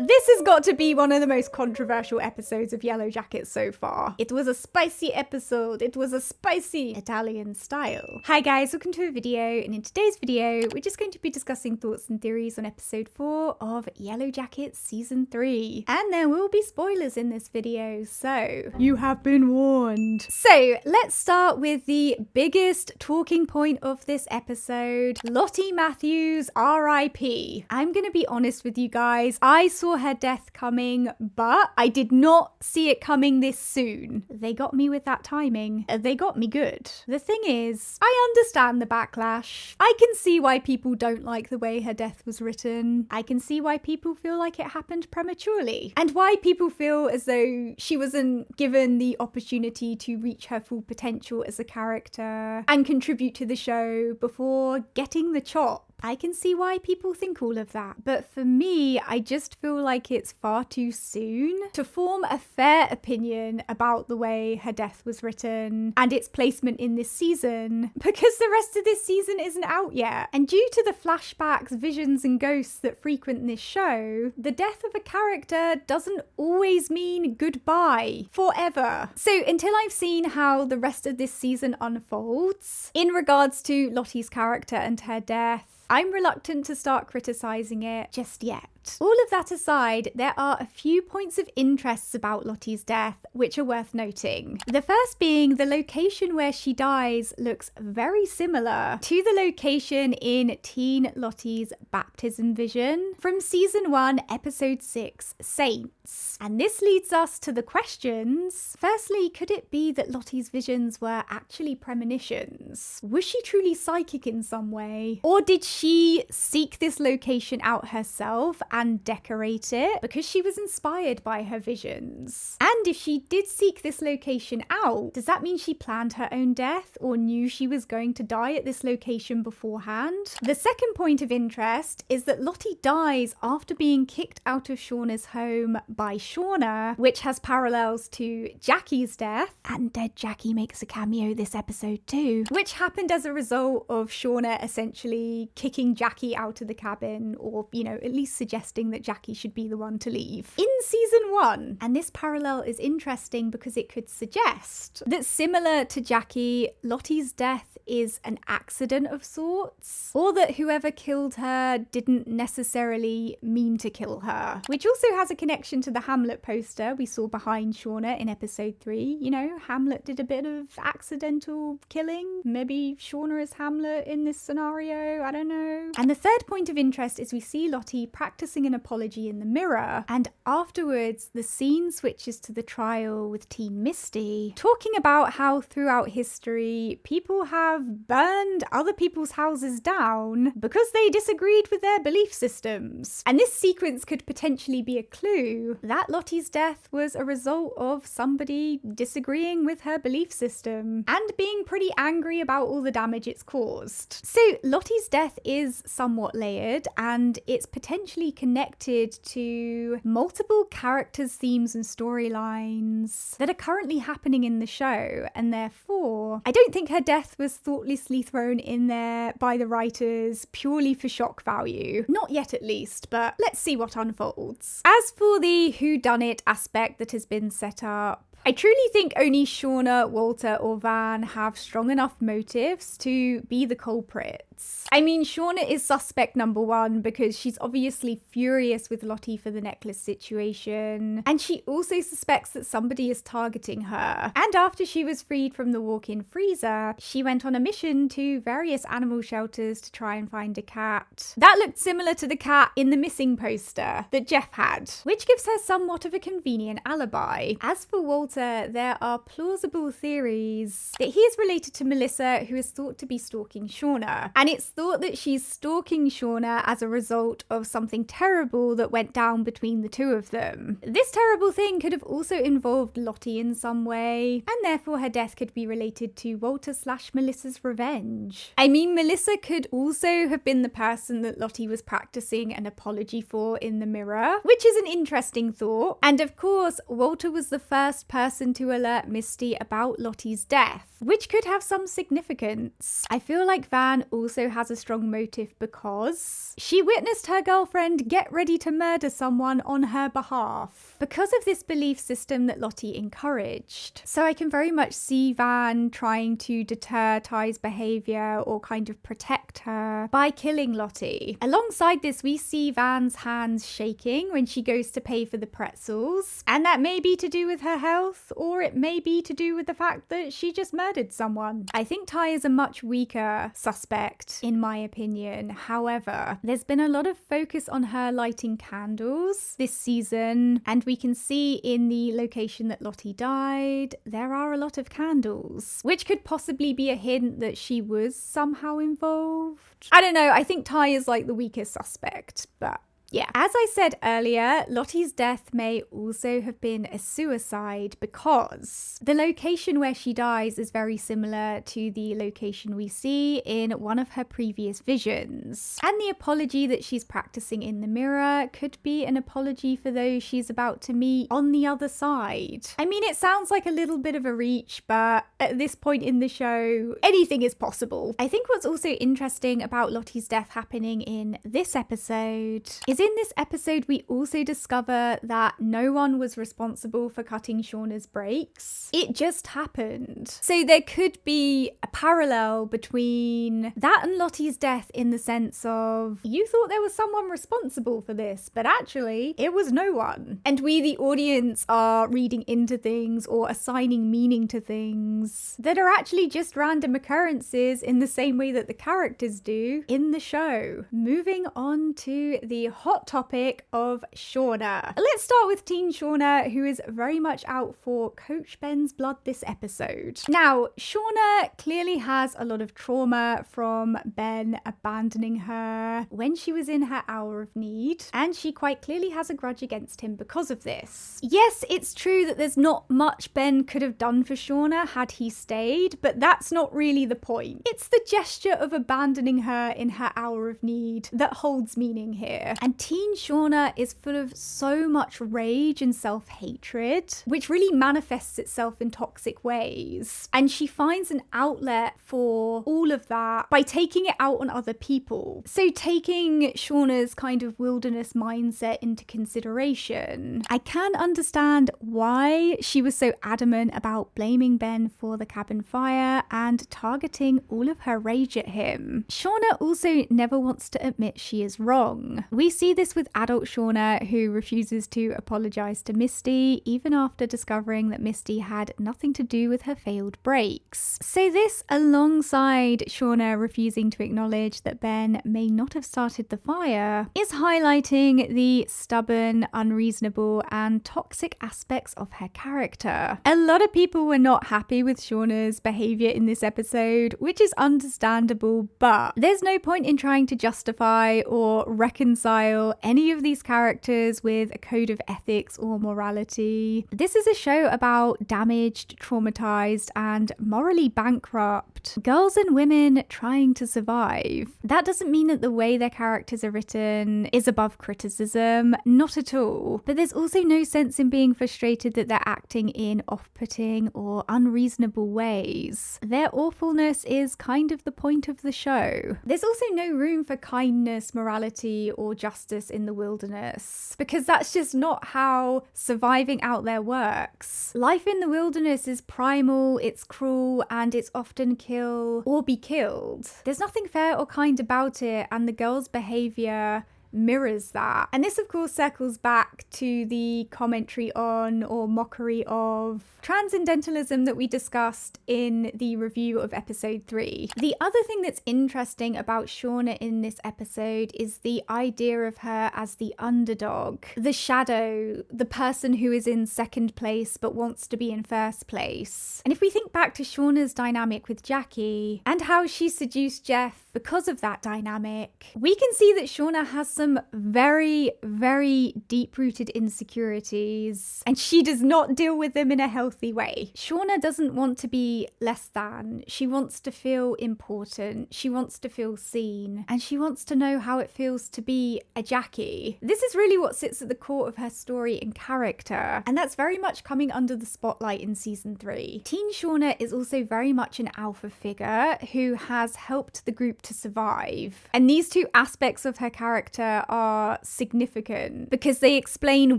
This has got to be one of the most controversial episodes of Yellowjackets so far. It was a spicy episode. It was a spicy Italian style. Hi guys, welcome to a video, and in today's video, we're just going to be discussing thoughts and theories on episode 4 of Yellowjackets season 3. And there will be spoilers in this video, so you have been warned. So let's start with the biggest talking point of this episode, Lottie Matthews RIP. I'm gonna be honest with you guys, I saw her death coming, but I did not see it coming this soon. They got me with that timing. They got me good. The thing is, I understand the backlash. I can see why people don't like the way her death was written. I can see why people feel like it happened prematurely, and why people feel as though she wasn't given the opportunity to reach her full potential as a character and contribute to the show before getting the chop. I can see why people think all of that, but for me, I just feel like it's far too soon to form a fair opinion about the way her death was written and its placement in this season, because the rest of this season isn't out yet. And due to the flashbacks, visions, and ghosts that frequent this show, the death of a character doesn't always mean goodbye forever. So until I've seen how the rest of this season unfolds in regards to Lottie's character and her death, I'm reluctant to start criticising it just yet. All of that aside, there are a few points of interest about Lottie's death which are worth noting. The first being the location where she dies looks very similar to the location in teen Lottie's baptism vision from season 1, episode 6, Saints. And this leads us to the questions. Firstly, could it be that Lottie's visions were actually premonitions? Was she truly psychic in some way? Or did she seek this location out herself and decorate it because she was inspired by her visions? And if she did seek this location out, does that mean she planned her own death or knew she was going to die at this location beforehand? The second point of interest is that Lottie dies after being kicked out of Shauna's home by Shauna, which has parallels to Jackie's death, and dead Jackie makes a cameo this episode too, which happened as a result of Shauna essentially kicking Jackie out of the cabin, or, you know, at least suggesting that Jackie should be the one to leave in season 1. And this parallel is interesting because it could suggest that, similar to Jackie, Lottie's death is an accident of sorts, or that whoever killed her didn't necessarily mean to kill her, which also has a connection to the Hamlet poster we saw behind Shauna in episode 3. You know, Hamlet did a bit of accidental killing. Maybe Shauna is Hamlet in this scenario, I don't know. And the third point of interest is we see Lottie practicing an apology in the mirror, and afterwards the scene switches to the trial with teen Misty talking about how throughout history people have burned other people's houses down because they disagreed with their belief systems. And this sequence could potentially be a clue that Lottie's death was a result of somebody disagreeing with her belief system and being pretty angry about all the damage it's caused. So Lottie's death is somewhat layered, and it's potentially connected to multiple characters, themes, and storylines that are currently happening in the show, and therefore I don't think her death was thoughtlessly thrown in there by the writers purely for shock value. Not yet, at least, but let's see what unfolds. As for the whodunit aspect that has been set up, I truly think only Shauna, Walter, or Van have strong enough motives to be the culprits. I mean, Shauna is suspect number 1 because she's obviously furious with Lottie for the necklace situation, and she also suspects that somebody is targeting her. And after she was freed from the walk-in freezer, she went on a mission to various animal shelters to try and find a cat that looked similar to the cat in the missing poster that Jeff had, which gives her somewhat of a convenient alibi. As for Walter, there are plausible theories that he is related to Melissa, who is thought to be stalking Shauna, and it's thought that she's stalking Shauna as a result of something terrible that went down between the two of them. This terrible thing could have also involved Lottie in some way, and therefore her death could be related to Walter/Melissa's revenge. I mean, Melissa could also have been the person that Lottie was practicing an apology for in the mirror, which is an interesting thought. And of course, Walter was the first person person to alert Misty about Lottie's death, which could have some significance. I feel like Van also has a strong motive because she witnessed her girlfriend get ready to murder someone on her behalf because of this belief system that Lottie encouraged. So I can very much see Van trying to deter Tai's behavior or kind of protect her by killing Lottie. Alongside this, we see Van's hands shaking when she goes to pay for the pretzels, and that may be to do with her health, or it may be to do with the fact that she just murdered someone. I think Tai is a much weaker suspect, in my opinion. However, there's been a lot of focus on her lighting candles this season, and we can see in the location that Lottie died, there are a lot of candles, which could possibly be a hint that she was somehow involved. I don't know, I think Tai is like the weakest suspect, but yeah. As I said earlier, Lottie's death may also have been a suicide because the location where she dies is very similar to the location we see in one of her previous visions. And the apology that she's practicing in the mirror could be an apology for those she's about to meet on the other side. I mean, it sounds like a little bit of a reach, but at this point in the show, anything is possible. I think what's also interesting about Lottie's death happening in this episode is in this episode, we also discover that no one was responsible for cutting Shauna's brakes. It just happened. So there could be a parallel between that and Lottie's death in the sense of you thought there was someone responsible for this, but actually it was no one. And we, the audience, are reading into things or assigning meaning to things that are actually just random occurrences in the same way that the characters do in the show. Moving on to the hot topic of Shauna. Let's start with teen Shauna, who is very much out for Coach Ben's blood this episode. Now, Shauna clearly has a lot of trauma from Ben abandoning her when she was in her hour of need, and she quite clearly has a grudge against him because of this. Yes, it's true that there's not much Ben could have done for Shauna had he stayed, but that's not really the point. It's the gesture of abandoning her in her hour of need that holds meaning here. And teen Shauna is full of so much rage and self-hatred, which really manifests itself in toxic ways. And she finds an outlet for all of that by taking it out on other people. So taking Shauna's kind of wilderness mindset into consideration, I can understand why she was so adamant about blaming Ben for the cabin fire and targeting all of her rage at him. Shauna also never wants to admit she is wrong. We see this with adult Shauna, who refuses to apologize to Misty even after discovering that Misty had nothing to do with her failed brakes. So this, alongside Shauna refusing to acknowledge that Ben may not have started the fire, is highlighting the stubborn, unreasonable and toxic aspects of her character. A lot of people were not happy with Shauna's behavior in this episode, which is understandable, but there's no point in trying to justify or reconcile any of these characters with a code of ethics or morality. This is a show about damaged, traumatized, and morally bankrupt girls and women trying to survive. That doesn't mean that the way their characters are written is above criticism, not at all. But there's also no sense in being frustrated that they're acting in off-putting or unreasonable ways. Their awfulness is kind of the point of the show. There's also no room for kindness, morality, or justice in the wilderness, because that's just not how surviving out there works. Life in the wilderness is primal, it's cruel, and it's often kill or be killed. There's nothing fair or kind about it, and the girl's behavior mirrors that. And this of course circles back to the commentary on or mockery of transcendentalism that we discussed in the review of episode 3. The other thing that's interesting about Shauna in this episode is the idea of her as the underdog, the shadow, the person who is in second place but wants to be in first place. And if we think back to Shauna's dynamic with Jackie and how she seduced Jeff because of that dynamic, we can see that Shauna has some some very, very deep-rooted insecurities, and she does not deal with them in a healthy way. Shauna doesn't want to be less than. She wants to feel important. She wants to feel seen, and she wants to know how it feels to be a Jackie. This is really what sits at the core of her story and character, and that's very much coming under the spotlight in season 3. Teen Shauna is also very much an alpha figure who has helped the group to survive. And these two aspects of her character are significant because they explain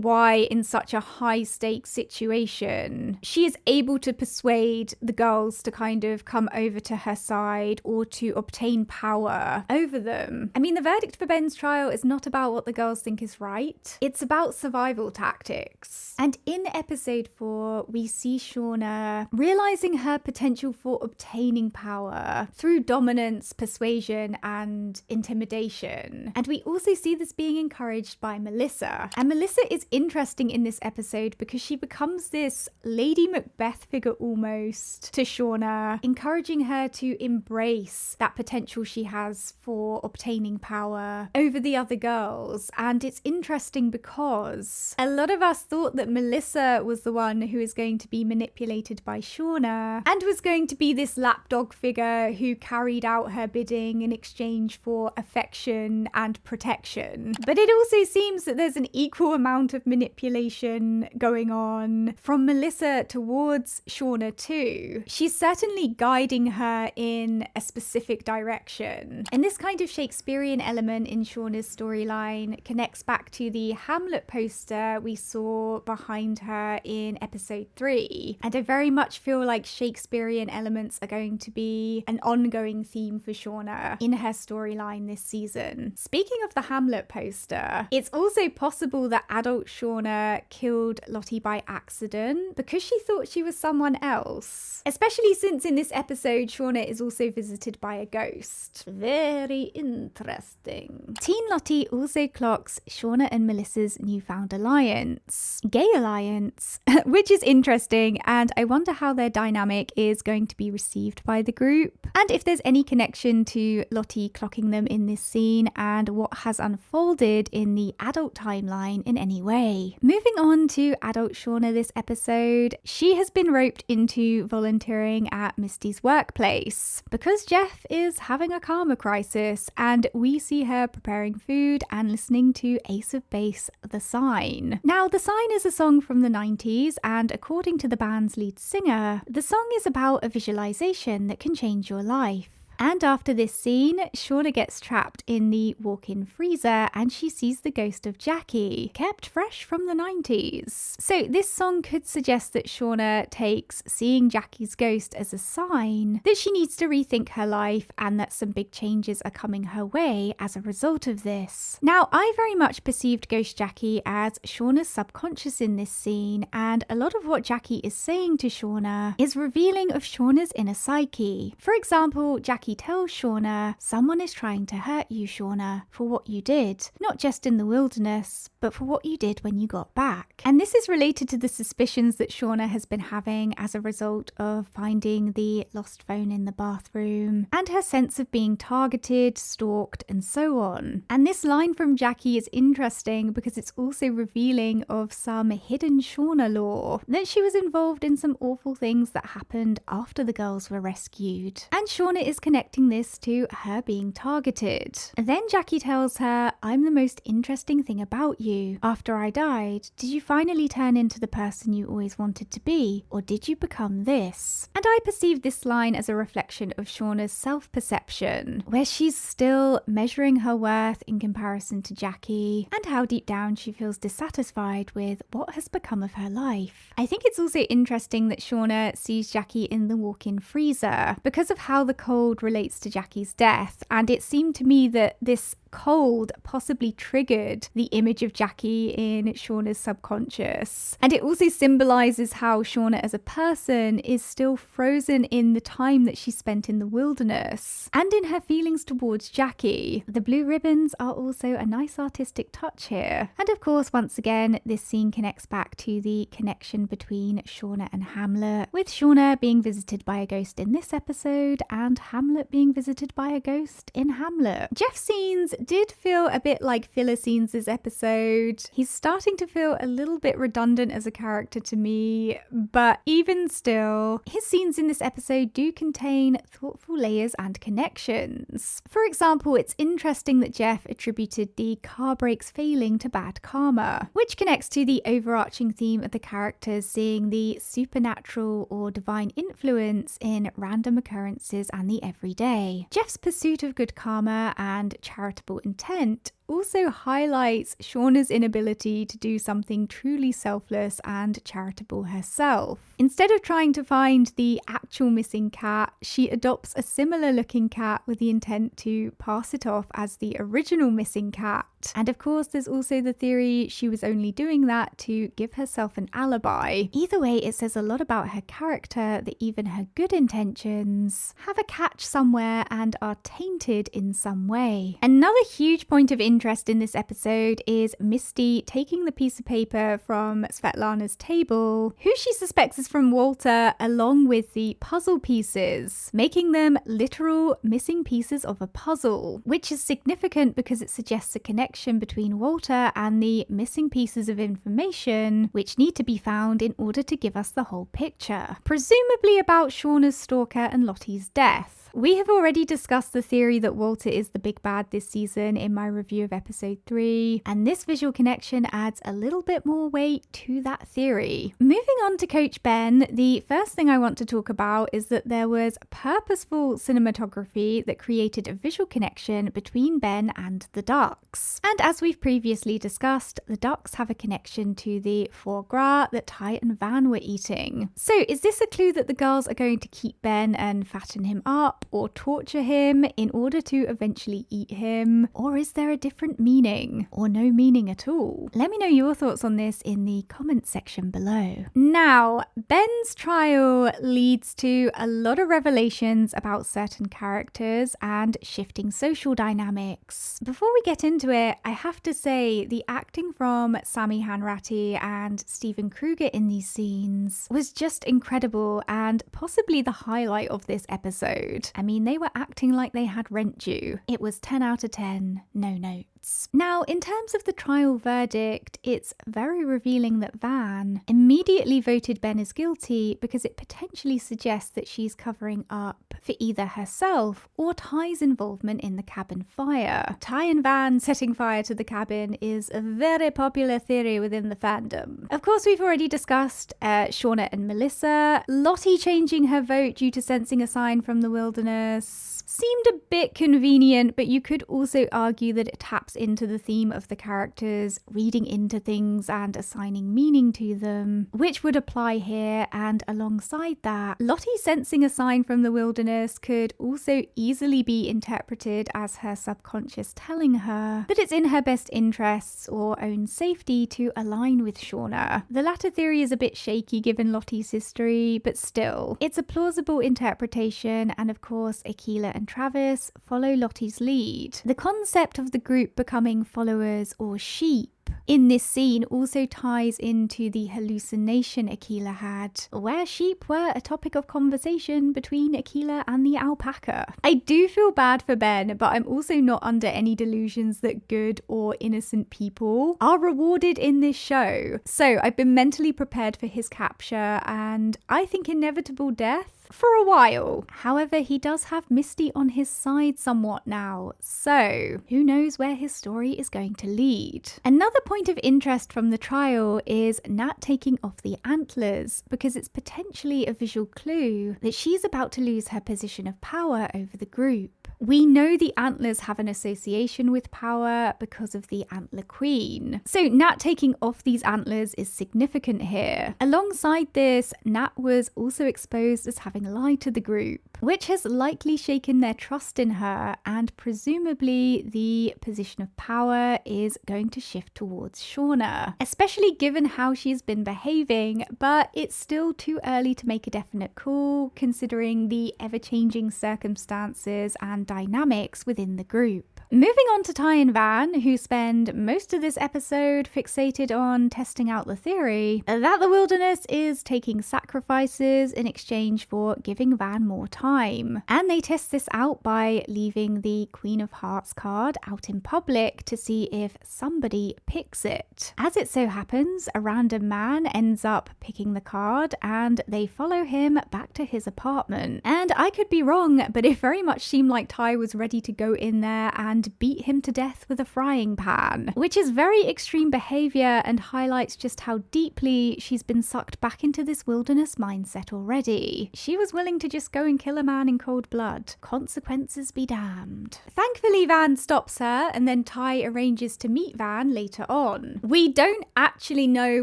why, in such a high stakes situation, she is able to persuade the girls to kind of come over to her side or to obtain power over them. I mean, the verdict for Ben's trial is not about what the girls think is right. It's about survival tactics. And in episode 4, we see Shauna realizing her potential for obtaining power through dominance, persuasion, and intimidation. And we also see this being encouraged by Melissa. And Melissa is interesting in this episode because she becomes this Lady Macbeth figure almost to Shauna, encouraging her to embrace that potential she has for obtaining power over the other girls. And it's interesting because a lot of us thought that Melissa was the one who is going to be manipulated by Shauna and was going to be this lapdog figure who carried out her bidding in exchange for affection and protection. But it also seems that there's an equal amount of manipulation going on from Melissa towards Shauna too. She's certainly guiding her in a specific direction. And this kind of Shakespearean element in Shauna's storyline connects back to the Hamlet poster we saw behind her in episode 3. And I very much feel like Shakespearean elements are going to be an ongoing theme for Shauna in her storyline this season. Speaking of the Hamlet poster, it's also possible that adult Shauna killed Lottie by accident because she thought she was someone else. Especially since in this episode, Shauna is also visited by a ghost. Very interesting. Teen Lottie also clocks Shauna and Melissa's newfound alliance. Gay alliance, which is interesting, and I wonder how their dynamic is going to be received by the group, and if there's any connection to Lottie clocking them in this scene and what has unfolded in the adult timeline in any way. Moving on to adult Shauna this episode, she has been roped into volunteering at Misty's workplace because Jeff is having a karma crisis, and we see her preparing food and listening to Ace of Base, The Sign. Now, The Sign is a song from the 90s, and according to the band's lead singer, the song is about a visualization that can change your life. And after this scene, Shauna gets trapped in the walk-in freezer and she sees the ghost of Jackie, kept fresh from the 90s. So this song could suggest that Shauna takes seeing Jackie's ghost as a sign that she needs to rethink her life and that some big changes are coming her way as a result of this. Now, I very much perceived Ghost Jackie as Shauna's subconscious in this scene, and a lot of what Jackie is saying to Shauna is revealing of Shauna's inner psyche. For example, Jackie tells Shauna, someone is trying to hurt you, Shauna, for what you did, not just in the wilderness, but for what you did when you got back. And this is related to the suspicions that Shauna has been having as a result of finding the lost phone in the bathroom and her sense of being targeted, stalked, and so on. And this line from Jackie is interesting because it's also revealing of some hidden Shauna lore, that she was involved in some awful things that happened after the girls were rescued. And Shauna is connecting this to her being targeted. Then Jackie tells her, I'm the most interesting thing about you. After I died, did you finally turn into the person you always wanted to be, or did you become this? And I perceive this line as a reflection of Shauna's self-perception, where she's still measuring her worth in comparison to Jackie, and how deep down she feels dissatisfied with what has become of her life. I think it's also interesting that Shauna sees Jackie in the walk-in freezer because of how the cold relates to Jackie's death, and it seemed to me that this cold possibly triggered the image of Jackie in Shauna's subconscious. And it also symbolizes how Shauna as a person is still frozen in the time that she spent in the wilderness and in her feelings towards Jackie. The blue ribbons are also a nice artistic touch here. And of course, once again, this scene connects back to the connection between Shauna and Hamlet, with Shauna being visited by a ghost in this episode and Hamlet Hamlet being visited by a ghost in Hamlet. Jeff's scenes did feel a bit like filler scenes this episode. He's starting to feel a little bit redundant as a character to me, but even still, his scenes in this episode do contain thoughtful layers and connections. For example, it's interesting that Jeff attributed the car brakes failing to bad karma, which connects to the overarching theme of the characters seeing the supernatural or divine influence in random occurrences and the everyday. Jeff's pursuit of good karma and charitable intent also highlights Shauna's inability to do something truly selfless and charitable herself. Instead of trying to find the actual missing cat, she adopts a similar looking cat with the intent to pass it off as the original missing cat. And of course, there's also the theory she was only doing that to give herself an alibi. Either way, it says a lot about her character that even her good intentions have a catch somewhere and are tainted in some way. Another huge point of interest in this episode is Misty taking the piece of paper from Svetlana's table, who she suspects is from Walter, along with the puzzle pieces, making them literal missing pieces of a puzzle, which is significant because it suggests a connection between Walter and the missing pieces of information which need to be found in order to give us the whole picture, presumably about Shauna's stalker and Lottie's death. We have already discussed the theory that Walter is the big bad this season in my review of episode 3, and this visual connection adds a little bit more weight to that theory. Moving on to Coach Ben, the first thing I want to talk about is that there was purposeful cinematography that created a visual connection between Ben and the ducks. And as we've previously discussed, the ducks have a connection to the foie gras that Ty and Van were eating. So is this a clue that the girls are going to keep Ben and fatten him up, or torture him in order to eventually eat him? Or is there a different meaning, or no meaning at all? Let me know your thoughts on this in the comments section below. Now, Ben's trial leads to a lot of revelations about certain characters and shifting social dynamics. Before we get into it, I have to say the acting from Sami Hanratty and Stephen Kruger in these scenes was just incredible and possibly the highlight of this episode. I mean, they were acting like they had rent due. It was 10 out of 10, no notes. Now, in terms of the trial verdict, it's very revealing that Van immediately voted Ben as guilty because it potentially suggests that she's covering up for either herself or Ty's involvement in the cabin fire. Ty and Van setting fire to the cabin is a very popular theory within the fandom. Of course, we've already discussed Shauna and Melissa. Lottie changing her vote due to sensing a sign from the wilderness seemed a bit convenient, but you could also argue that it taps into the theme of the characters reading into things and assigning meaning to them, which would apply here. And alongside that, Lottie sensing a sign from the wilderness could also easily be interpreted as her subconscious telling her that it's in her best interests or own safety to align with Shauna. The latter theory is a bit shaky given Lottie's history, but still, it's a plausible interpretation, and of course, Akila and Travis follow Lottie's lead. The concept of the group becoming followers or sheep in this scene also ties into the hallucination Akila had, where sheep were a topic of conversation between Akila and the alpaca. I do feel bad for Ben, but I'm also not under any delusions that good or innocent people are rewarded in this show. So I've been mentally prepared for his capture and I think inevitable death for a while. However, he does have Misty on his side somewhat now, so who knows where his story is going to lead. Another point of interest from the trial is Nat taking off the antlers, because it's potentially a visual clue that she's about to lose her position of power over the group. We know the antlers have an association with power because of the antler queen. So Nat taking off these antlers is significant here. Alongside this, Nat was also exposed as having lied to the group, which has likely shaken their trust in her, and presumably the position of power is going to shift towards Shauna, especially given how she's been behaving, but it's still too early to make a definite call considering the ever-changing circumstances and dynamics within the group. Moving on to Tai and Van, who spend most of this episode fixated on testing out the theory that the wilderness is taking sacrifices in exchange for giving Van more time. And they test this out by leaving the Queen of Hearts card out in public to see if somebody picks it. As it so happens, a random man ends up picking the card and they follow him back to his apartment. And I could be wrong, but it very much seemed like Tai was ready to go in there and beat him to death with a frying pan, which is very extreme behavior and highlights just how deeply she's been sucked back into this wilderness mindset already. She was willing to just go and kill a man in cold blood. Consequences be damned. Thankfully, Van stops her and then Tai arranges to meet Van later on. We don't actually know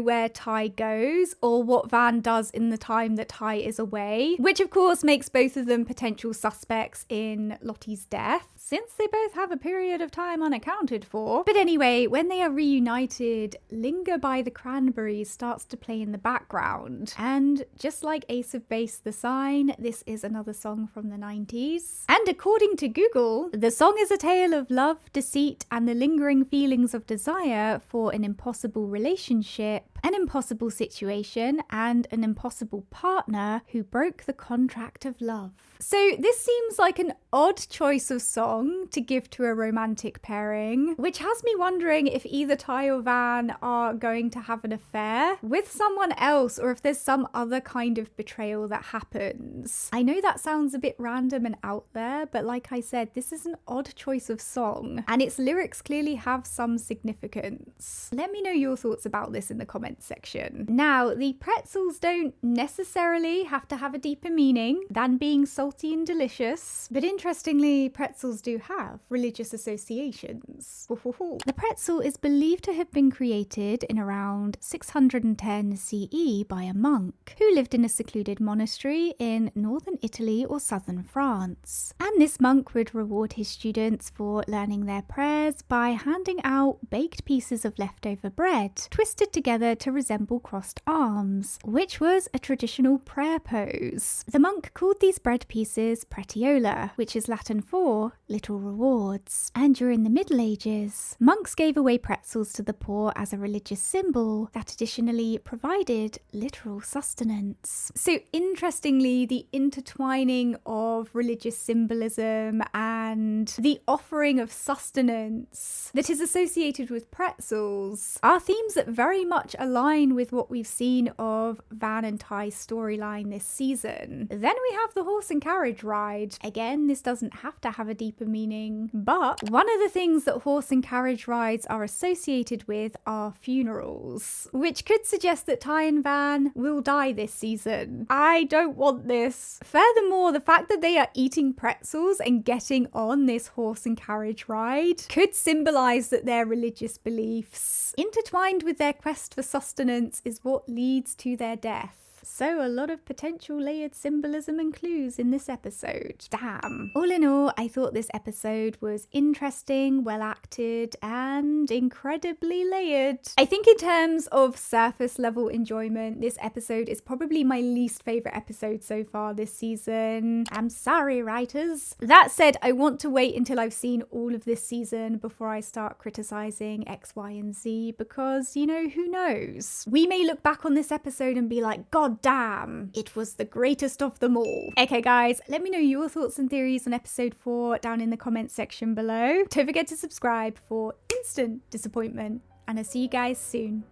where Tai goes or what Van does in the time that Tai is away, which of course makes both of them potential suspects in Lottie's death, since they both have a period of time unaccounted for. But anyway, when they are reunited, Linger by the Cranberries starts to play in the background. And just like Ace of Base the Sign, this is another song from the 90s. And according to Google, the song is a tale of love, deceit, and the lingering feelings of desire for an impossible relationship, an impossible situation, and an impossible partner who broke the contract of love. So this seems like an odd choice of song to give to a romantic pairing, which has me wondering if either Tai or Van are going to have an affair with someone else or if there's some other kind of betrayal that happens. I know that sounds a bit random and out there, but like I said, this is an odd choice of song and its lyrics clearly have some significance. Let me know your thoughts about this in the comments section. Now, the pretzels don't necessarily have to have a deeper meaning than being salty and delicious, but interestingly, pretzels do have religious associations. The pretzel is believed to have been created in around 610 CE by a monk who lived in a secluded monastery in northern Italy or southern France. And this monk would reward his students for learning their prayers by handing out baked pieces of leftover bread, twisted together to resemble crossed arms, which was a traditional prayer pose. The monk called these bread pieces pretiola, which is Latin for little rewards. And during the Middle Ages, monks gave away pretzels to the poor as a religious symbol that additionally provided literal sustenance. So interestingly, the intertwining of religious symbolism and the offering of sustenance that is associated with pretzels are themes that very much align with what we've seen of Van and Tai's storyline this season. Then we have the horse and carriage ride. Again, this doesn't have to have a deeper meaning, but one of the things that horse and carriage rides are associated with are funerals, which could suggest that Tai and Van will die this season. I don't want this. Furthermore, the fact that they are eating pretzels and getting on this horse and carriage ride could symbolize that their religious beliefs, intertwined with their quest for sustenance, is what leads to their death. So a lot of potential layered symbolism and clues in this episode. Damn. All in all, I thought this episode was interesting, well acted, and incredibly layered. I think in terms of surface level enjoyment, this episode is probably my least favourite episode so far this season. I'm sorry, writers. That said, I want to wait until I've seen all of this season before I start criticising X, Y, and Z, because, you know, who knows? We may look back on this episode and be like, God damn, it was the greatest of them all. Okay guys, let me know your thoughts and theories on episode 4 down in the comments section below. Don't forget to subscribe for instant disappointment, and I'll see you guys soon.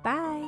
Bye.